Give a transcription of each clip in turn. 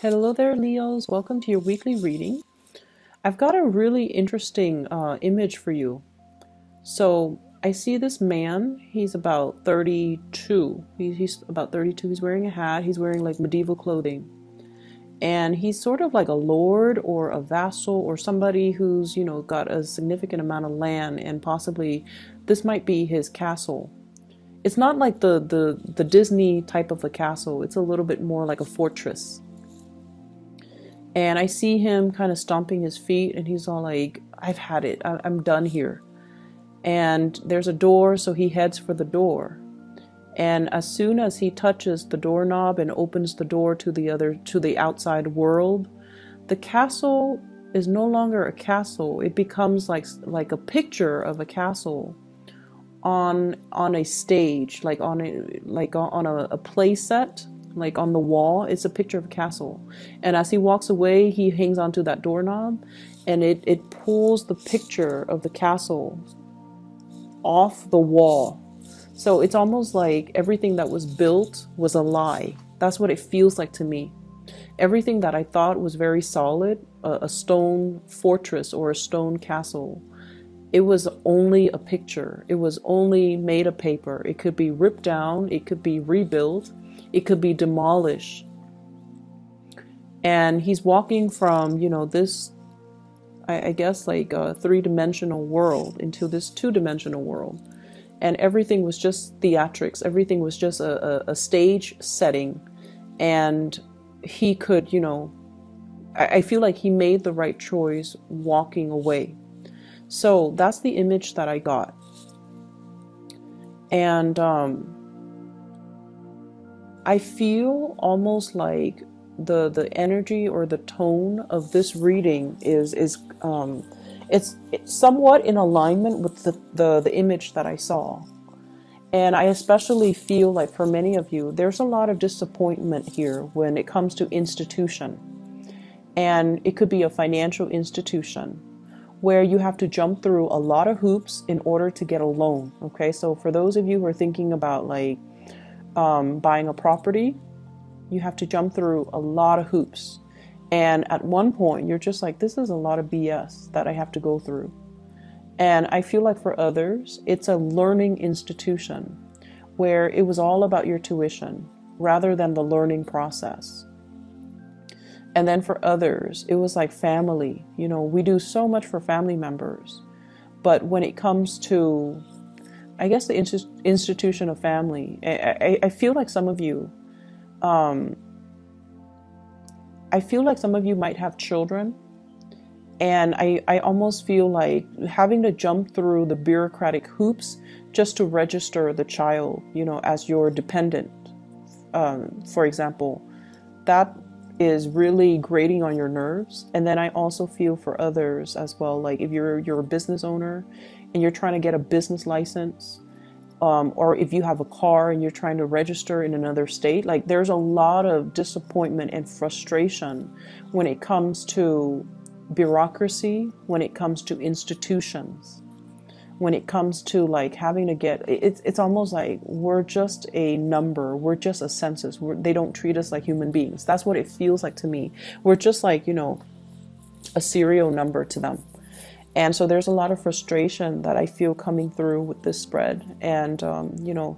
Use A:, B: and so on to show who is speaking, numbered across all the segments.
A: Hello there, Leos. Welcome to your weekly reading. I've got a really interesting image for you. So I see this man. He's about 32. He's about 32. He's wearing a hat. He's wearing like medieval clothing. And he's sort of like a lord or a vassal or somebody who's, got a significant amount of land, and possibly this might be his castle. It's not like the Disney type of a castle. It's a little bit more like a fortress. And I see him kind of stomping his feet, and he's all like, I've had it. I'm done here. And there's a door, so he heads for the door. And as soon as he touches the doorknob and opens the door to the outside world, the castle is no longer a castle. It becomes like a picture of a castle on a stage, like on a play set, like on the wall. It's a picture of a castle. And as he walks away, he hangs onto that doorknob, and it pulls the picture of the castle off the wall. So it's almost like everything that was built was a lie. That's what it feels like to me. Everything that I thought was very solid, a stone fortress or a stone castle, it was only a picture. It was only made of paper. It could be ripped down. It could be rebuilt. It could be demolished. And he's walking from, this, I guess, like a three-dimensional world into this two-dimensional world. And everything was just theatrics. Everything was just a stage setting. And he could, I feel like he made the right choice walking away. So that's the image that I got. And I feel almost like the energy or the tone of this reading is it's somewhat in alignment with the image that I saw. And I especially feel like for many of you, there's a lot of disappointment here when it comes to institution. And it could be a financial institution where you have to jump through a lot of hoops in order to get a loan. Okay, so for those of you who are thinking about like buying a property, you have to jump through a lot of hoops. And at one point, you're just like, this is a lot of BS that I have to go through. And I feel like for others, it's a learning institution where it was all about your tuition rather than the learning process. And then for others, it was like family. We do so much for family members. But when it comes to, I guess, the institution of family, I feel like some of you, might have children, and I almost feel like having to jump through the bureaucratic hoops just to register the child, as your dependent, for example, that is really grating on your nerves. And then I also feel for others as well, like if you're a business owner and you're trying to get a business license, or if you have a car and you're trying to register in another state, like there's a lot of disappointment and frustration when it comes to bureaucracy, when it comes to institutions, when it comes to like having to get, it's almost like we're just a number, we're just a census, they don't treat us like human beings. That's what it feels like to me. We're just like, a serial number to them. And so there's a lot of frustration that I feel coming through with this spread. And,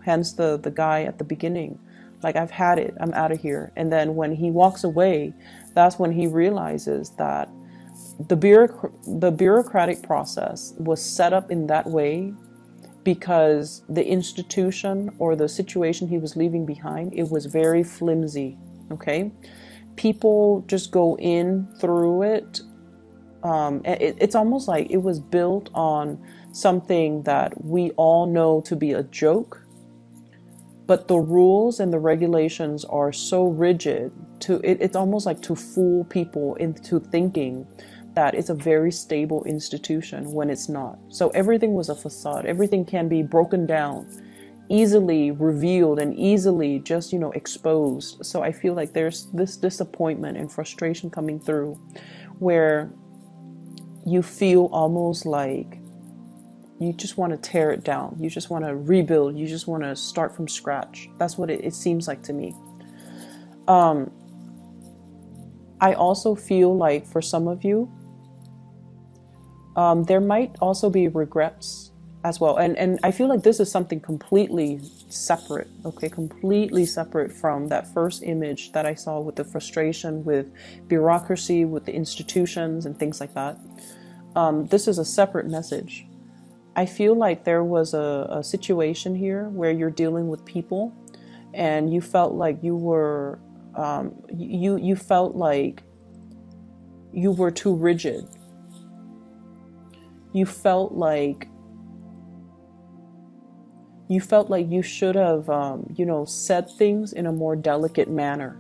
A: hence the guy at the beginning, like, I've had it, I'm out of here. And then when he walks away, that's when he realizes that the bureaucratic process was set up in that way because the institution or the situation he was leaving behind, it was very flimsy. Okay. People just go in through it. It's almost like it was built on something that we all know to be a joke, but the rules and the regulations are so rigid it's almost like to fool people into thinking that it's a very stable institution when it's not. So everything was a facade. Everything can be broken down, easily revealed, and easily just, exposed. So I feel like there's this disappointment and frustration coming through where you feel almost like you just want to tear it down. You just want to rebuild. You just want to start from scratch. That's what it seems like to me. I also feel like for some of you, there might also be regrets as well. And I feel like this is something completely separate, okay? Completely separate from that first image that I saw with the frustration with bureaucracy, with the institutions and things like that. This is a separate message. I feel like there was a situation here where you're dealing with people and you felt like you were, you felt like you were too rigid. You felt like you should have, said things in a more delicate manner.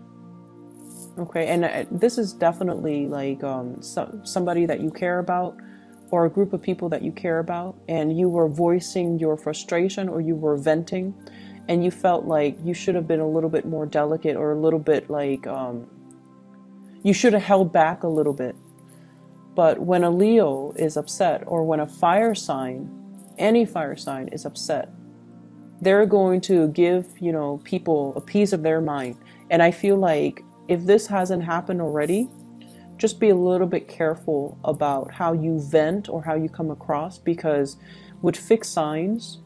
A: Okay, and this is definitely like somebody that you care about, or a group of people that you care about, and you were voicing your frustration or you were venting, and you felt like you should have been a little bit more delicate, or a little bit like you should have held back a little bit. But when a Leo is upset, or when a fire sign, any fire sign is upset, they're going to give, people a piece of their mind. And I feel like if this hasn't happened already, just be a little bit careful about how you vent or how you come across, because with fixed signs,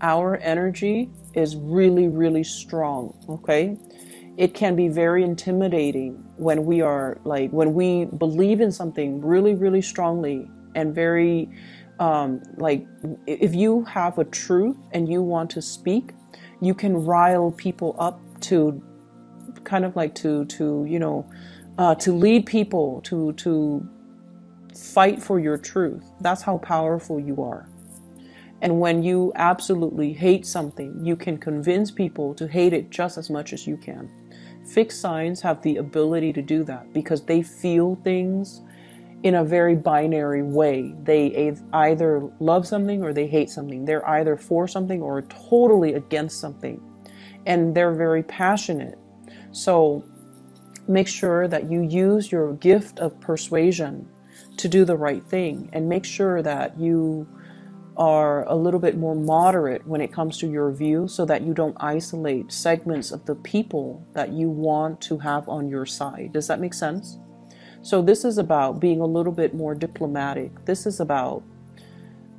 A: our energy is really, really strong, okay? It can be very intimidating when we are like, when we believe in something really, really strongly and very, like if you have a truth and you want to speak, you can rile people up to kind of like to lead people to fight for your truth. That's how powerful you are. And when you absolutely hate something, you can convince people to hate it just as much as you can. Fixed signs have the ability to do that because they feel things in a very binary way. They either love something or they hate something. They're either for something or totally against something. And they're very passionate. So make sure that you use your gift of persuasion to do the right thing, and make sure that you are a little bit more moderate when it comes to your view, so that you don't isolate segments of the people that you want to have on your side. Does that make sense? So this is about being a little bit more diplomatic. This is about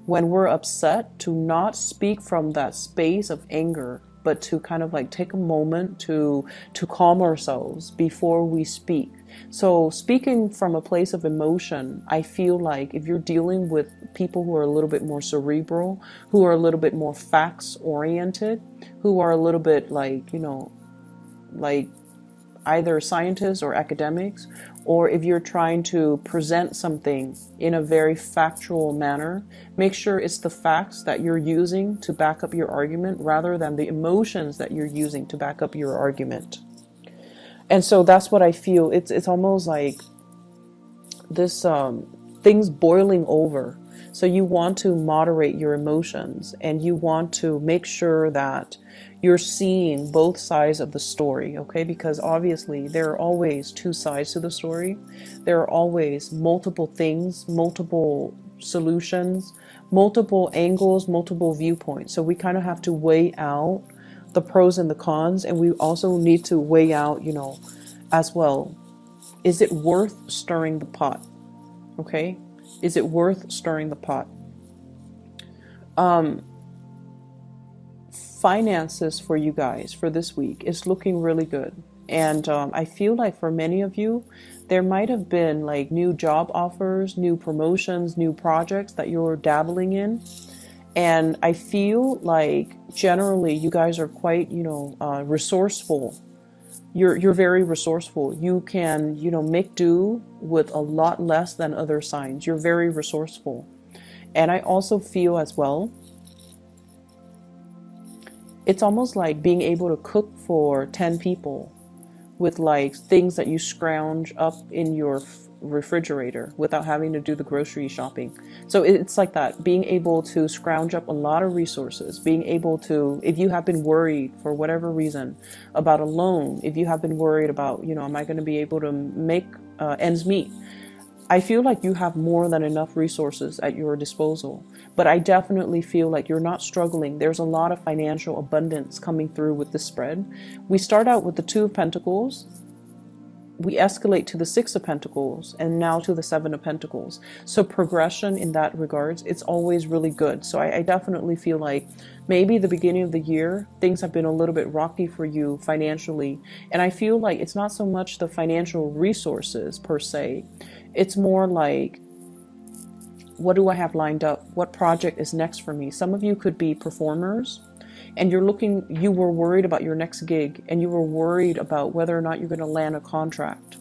A: when we're upset to not speak from that space of anger, but to kind of like take a moment to calm ourselves before we speak. So speaking from a place of emotion, I feel like if you're dealing with people who are a little bit more cerebral, who are a little bit more facts oriented, who are a little bit like, like either scientists or academics, or if you're trying to present something in a very factual manner, make sure it's the facts that you're using to back up your argument rather than the emotions that you're using to back up your argument. And so that's what I feel. It's almost like this things boiling over. So you want to moderate your emotions, and you want to make sure that you're seeing both sides of the story, okay? Because obviously there are always two sides to the story. There are always multiple things, multiple solutions, multiple angles, multiple viewpoints. So we kind of have to weigh out the pros and the cons, and we also need to weigh out, as well, is it worth stirring the pot? Okay? Is it worth stirring the pot? Finances for you guys for this week is looking really good. And I feel like for many of you, there might have been like new job offers, new promotions, new projects that you're dabbling in. And I feel like generally you guys are quite, resourceful. You're very resourceful. You can, make do with a lot less than other signs. You're very resourceful. And I also feel as well, it's almost like being able to cook for 10 people with like things that you scrounge up in your refrigerator without having to do the grocery shopping. So it's like that, being able to scrounge up a lot of resources, being able to, if you have been worried for whatever reason about a loan, if you have been worried about, am I going to be able to make ends meet? I feel like you have more than enough resources at your disposal, but I definitely feel like you're not struggling. There's a lot of financial abundance coming through with this spread. We start out with the Two of Pentacles, we escalate to the Six of Pentacles and now to the Seven of Pentacles. So progression in that regards, it's always really good. So I definitely feel like maybe the beginning of the year, things have been a little bit rocky for you financially. And I feel like it's not so much the financial resources per se. It's more like, what do I have lined up? What project is next for me? Some of you could be performers, and you were worried about your next gig, and you were worried about whether or not you're going to land a contract.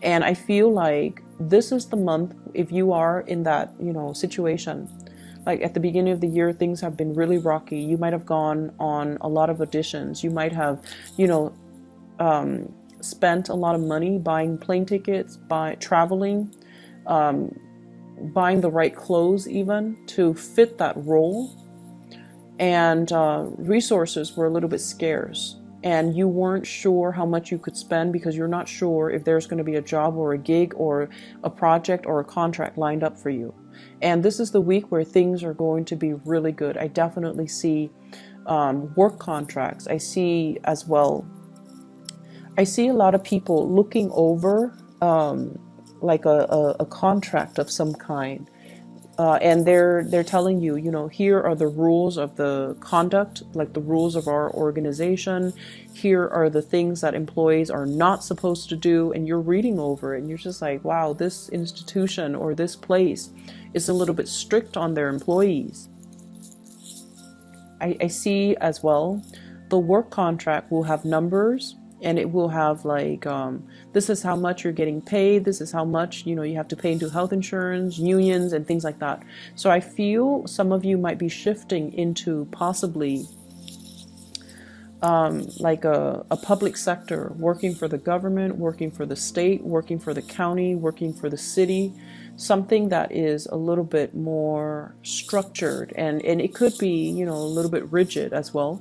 A: And I feel like this is the month, if you are in that, situation, like at the beginning of the year, things have been really rocky. You might have gone on a lot of auditions. You might have, spent a lot of money buying plane tickets, by traveling, buying the right clothes even to fit that role. And resources were a little bit scarce, and you weren't sure how much you could spend because you're not sure if there's going to be a job or a gig or a project or a contract lined up for you. And this is the week where things are going to be really good. I definitely see work contracts. I see as well, I see a lot of people looking over like a contract of some kind. And they're telling you, here are the rules of the conduct, like the rules of our organization. Here are the things that employees are not supposed to do. And you're reading over it and you're just like, wow, this institution or this place is a little bit strict on their employees. I see as well, the work contract will have numbers. And it will have like, this is how much you're getting paid. This is how much, you have to pay into health insurance, unions, and things like that. So I feel some of you might be shifting into possibly like a public sector, working for the government, working for the state, working for the county, working for the city, something that is a little bit more structured. And it could be, a little bit rigid as well.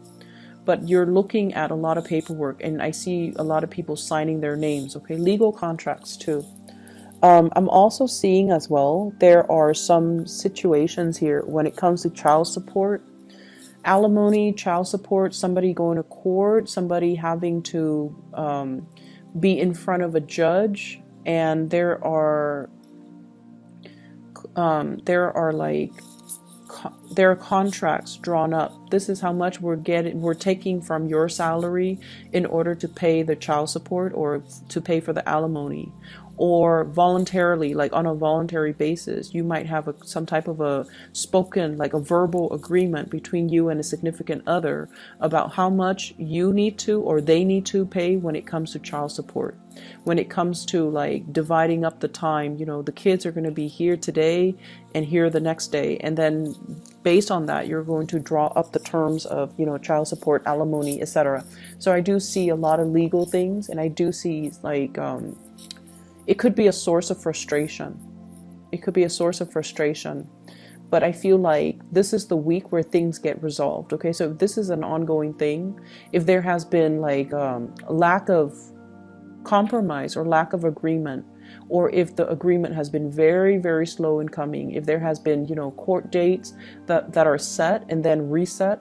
A: But you're looking at a lot of paperwork, and I see a lot of people signing their names, okay? Legal contracts too. I'm also seeing as well, there are some situations here when it comes to child support, alimony, child support, somebody going to court, somebody having to be in front of a judge, and there are contracts drawn up. This is how much we're taking from your salary in order to pay the child support or to pay for the alimony. Or voluntarily, like on a voluntary basis, you might have some type of a spoken, like a verbal agreement between you and a significant other about how much you need to or they need to pay when it comes to child support. When it comes to like dividing up the time, the kids are going to be here today and here the next day. And then based on that, you're going to draw up the terms of, child support, alimony, etc. So I do see a lot of legal things, and I do see like, it could be a source of frustration. It could be a source of frustration. But I feel like this is the week where things get resolved. Okay, so if this is an ongoing thing, if there has been like a lack of compromise or lack of agreement, or if the agreement has been very, very slow in coming, if there has been, court dates that are set and then reset,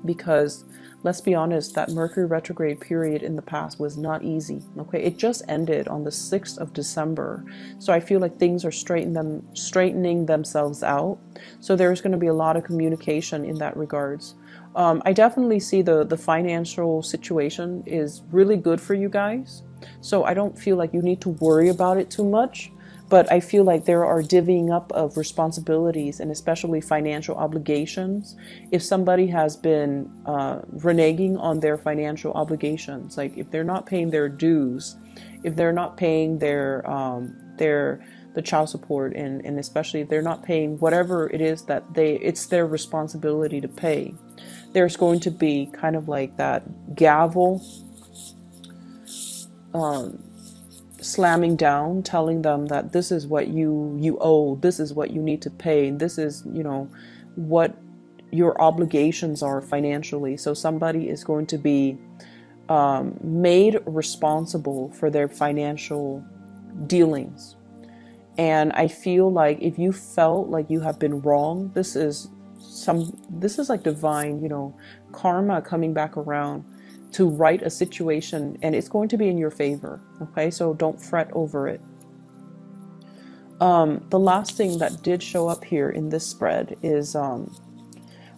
A: because let's be honest, that Mercury retrograde period in the past was not easy. Okay, it just ended on the 6th of December. So I feel like things are straightening themselves out. So there's going to be a lot of communication in that regards. I definitely see the financial situation is really good for you guys. So I don't feel like you need to worry about it too much. But I feel like there are divvying up of responsibilities and especially financial obligations. If somebody has been reneging on their financial obligations, like if they're not paying their dues, if they're not paying the child support, and especially if they're not paying whatever it is that it's their responsibility to pay, there's going to be kind of like that gavel slamming down, telling them that this is what you owe, this is what you need to pay, this is, what your obligations are financially. So somebody is going to be made responsible for their financial dealings. And I feel like if you felt like you have been wrong, this is like divine, karma coming back around. to right a situation, and it's going to be in your favor. Okay, so don't fret over it. The last thing that did show up here in this spread is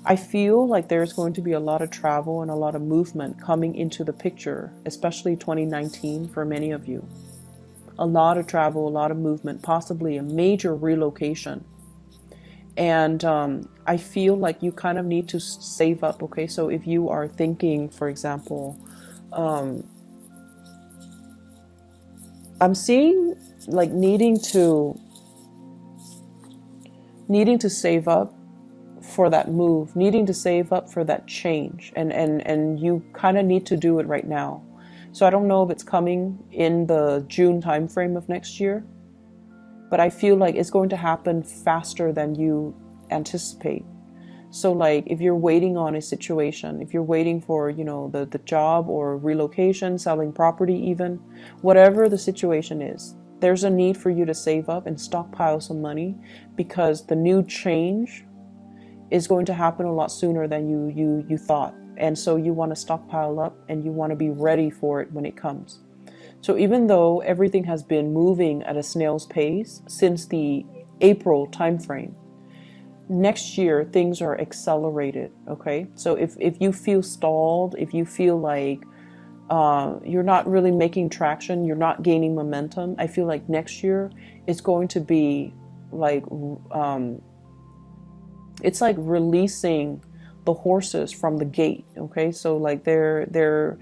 A: I feel like there's going to be a lot of travel and a lot of movement coming into the picture, especially 2019 for many of you. A lot of travel, a lot of movement, possibly a major relocation. And I feel like you kind of need to save up, okay? So if you are thinking, for example, I'm seeing like needing to save up for that move, needing to save up for that change, and you kind of need to do it right now. So I don't know if it's coming in the June timeframe of next year, but I feel like it's going to happen faster than you anticipate. So like if you're waiting on a situation, if you're waiting for, you know, the job or relocation, selling property even, whatever the situation is, there's a need for you to save up and stockpile some money, because the new change is going to happen a lot sooner than you thought. And so you want to stockpile up and you want to be ready for it when it comes. So even though everything has been moving at a snail's pace since the April timeframe, next year things are accelerated, okay? So if you feel stalled, if you feel like you're not really making traction, you're not gaining momentum, I feel like next year is going to be like it's like releasing the horses from the gate, okay? So like they're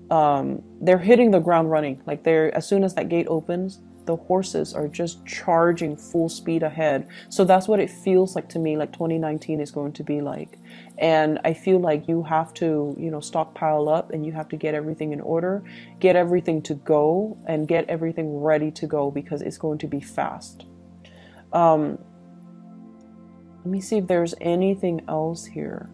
A: hitting the ground running. Like as soon as that gate opens, the horses are just charging full speed ahead. So that's what it feels like to me, like 2019 is going to be like. And I feel like you have to, you know, stockpile up, and you have to get everything in order, get everything to go, and get everything ready to go, because it's going to be fast. Let me see if there's anything else here.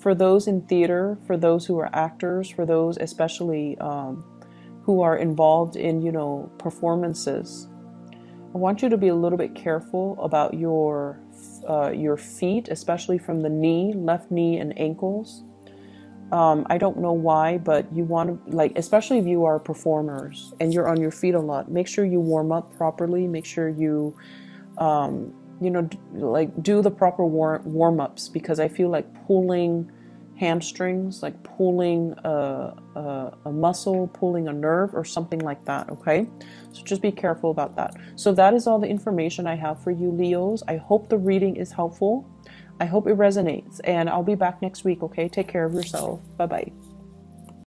A: For those in theater, for those who are actors, for those especially who are involved in, you know, performances, I want you to be a little bit careful about your feet, especially from the knee, left knee and ankles. I don't know why, but you want to, like, especially if you are performers and you're on your feet a lot, make sure you warm up properly. Make sure you you know, like do the proper warm-ups, because I feel like pulling hamstrings, like pulling a muscle, pulling a nerve or something like that, okay? So just be careful about that. So that is all the information I have for you, Leos. I hope the reading is helpful. I hope it resonates, and I'll be back next week, okay? Take care of yourself. Bye-bye.